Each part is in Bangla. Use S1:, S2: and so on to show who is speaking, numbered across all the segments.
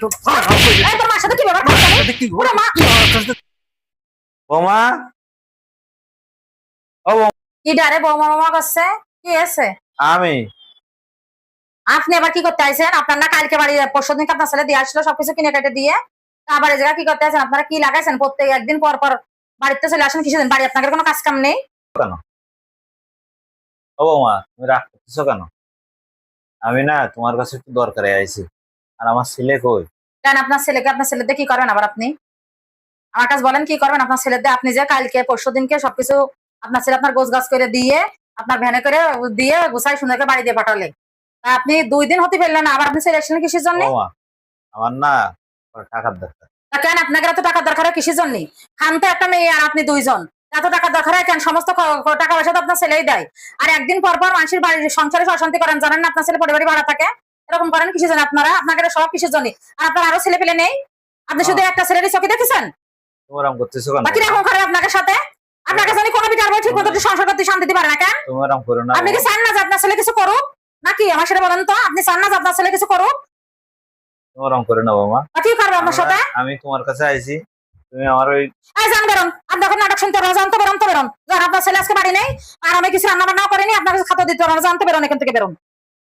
S1: তোর মার সাথে কি ব্যবহার করছিস? ওরে মা,
S2: বৌমা, ও
S1: কি ডারে বৌমা মামা করছে? কি আছে?
S2: আমি
S1: আপনি আবার কি করতে আইছেন? আপনার না কালকে বাড়ি পরশুদিন আপনার ছেলে দিয়ে আসলো সবকিছু কিনে কেটে দিয়ে, আবার এই জায়গা কি করতে আছেন? আপনারা কি লাগাইছেন? প্রত্যেক একদিন পর পর বাড়িতে চলে আসেন কিছুদিন, বাড়ি আপনাদের কোনো কাজ কাম নেই?
S2: কেন? ও বৌমা, তুমি রাগ করতেছো কেন? আমি না তোমার কাছে একটু দরকারে আইছি। আর আমার ছেলে কই?
S1: কেন আপনার ছেলেকে, আপনার ছেলেদের কি করবেন আবার আপনি? আমার কাছে বলেন কি করবেন আপনার ছেলেদের? আপনি যে কালকে পরশুদিনকে সবকিছু আপনার ছেলে আপনার গোছ গাছ করে দিয়ে, আপনার ভ্যানে করে দিয়ে গুছাই সুন্দর করে বাড়ি দিয়ে পাঠালে, তা আপনি 2 দিন হতে পারলেন না, আবার আপনি ছেলে আসলেন কিসের জন্য?
S2: বৌমা, আমার না টাকার দরকার।
S1: তা কেন আপনাকে এত টাকার দরকার হয় কিসের জন্য? খান তো একটা মেয়ে আর আপনি 2 জন, এত টাকার দরকার হয় কেন? সমস্ত টাকা পয়সা তো আপনার ছেলেই দেয়। আর একদিন পর পর মানুষের বাড়ির সংসারে অশান্তি করেন, জানেন না আপনার ছেলে পরিবারই ভাড়া থাকে? এরকম করেন কিসের জন্য আপনারা? আপনাকে সব কিসের জন্য? আর আপনার আরো ছেলে পেলে নেই? আপনি শুধু একটা ছেলেরই চোখে দেখেছেন?
S2: তুমি এরকম করতেছো কেন?
S1: বাকি রকম করে আপনার সাথে আপনার কাছে কোনো বিচার ঠিক মতো সংসার করতে শান্তি দিতে পারে না কেন?
S2: তুমি এরকম করো না।
S1: আপনি কি চান না যে আপনার ছেলে কিছু করুক? নাকি আমার সাথে বলেন তো, আপনি চান না যে আপনার ছেলে কিছু করুক?
S2: তুমি এরকম করো না বৌমা।
S1: কি করবে আপনার সাথে?
S2: আমি তোমার কাছে আইছি, তুমি আমার ওই
S1: এই যান বেরোন, আপনি এখন নাটক শুনতে পারেন, জানতে বেরোন তো বেরোন। যান, আপনার ছেলে আজকে বাড়ি নেই, আর আমি কিছু রান্না বান্নাও করিনি, আপনার কাছে খাতা দিতে পারবো, জানতে বেরোন, এখান থেকে বেরোন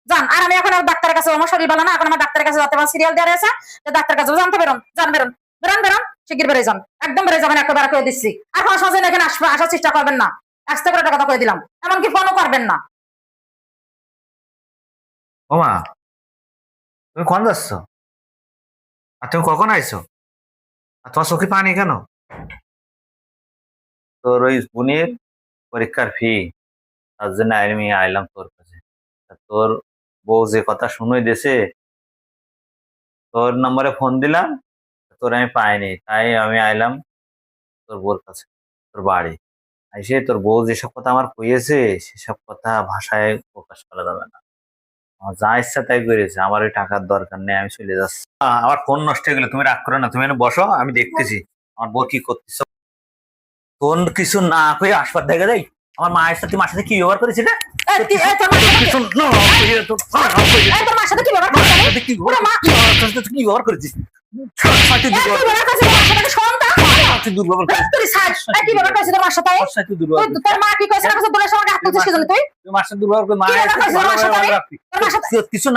S1: যান। আর আমি এখন ডাক্তারের কাছে, আমার শরীর ভালো না, এখন আমার ডাক্তারের কাছে যেতে আমার সিরিয়াল দেওয়া আছে, ডাক্তার কাছে জানতে বেরোন, যান বেরোন, বেরোন বেরোন, শিগগির বেরোয় যান, একদম বেরোয় যাবেন, একবার করে দিচ্ছি। আর কোনো সহজে এখানে আসার চেষ্টা করবেন না, আস্তে করে একটা কথা করে দিলাম, এমনকি ফোনও করবেন না।
S2: বৌমা, তুমি কোন যাচ্ছ? আর তুমি কখন আইছো? আর তোমার চোখে পানি কেন? তোর ওই বোনের পরীক্ষার ফি, তার জন্য আমি আইলাম তোর কাছে। তা তোর বউ যে কথা শুনোই দিছে, তোর নম্বরে ফোন দিলাম, তোর আমি পাইনি, তাই আমি আইলাম তোর বউর কাছে, তোর বাড়ি। এসে তোর বউ যেসব কথা আমার কইয়েছে, সেসব কথা ভাষায় প্রকাশ করা যাবে না। আমার যা ইচ্ছা তাই করেছে, আমার ওই টাকার দরকার নেই, আমি চলে যাচ্ছি। আমার ফোন নষ্ট হয়ে গেলো, তুমি রাগ করো না, তুমি এনে বসো, আমি দেখতেছি আমার বউ কি করতেছ। ফোন কিছু না কই আসবার দেখা যায়, আমার মায়ের সাথে মার সাথে কি ব্যবহার করেছিলে?
S1: এই, তোর মার সাথে তোর মার সাথে কি ব্যবহার করছিস?
S2: কি ব্যবহার করেছিস?
S1: কি ব্যবহার করছিস তোর মার সাথে? সন্তান
S2: দুর্ব্যবহার
S1: তুই সাজ, কি ব্যবহার করছিস তোর মার সাথে? তোর মা কি কইছে না কইছে তোর সঙ্গে হাত তুলছিস কি জন্য তুই?
S2: মার সাথে দুর্ব্যবহার করে
S1: কি ব্যবহার করছিস তোর মার সাথে? তোর মার সাথে
S2: কিছু না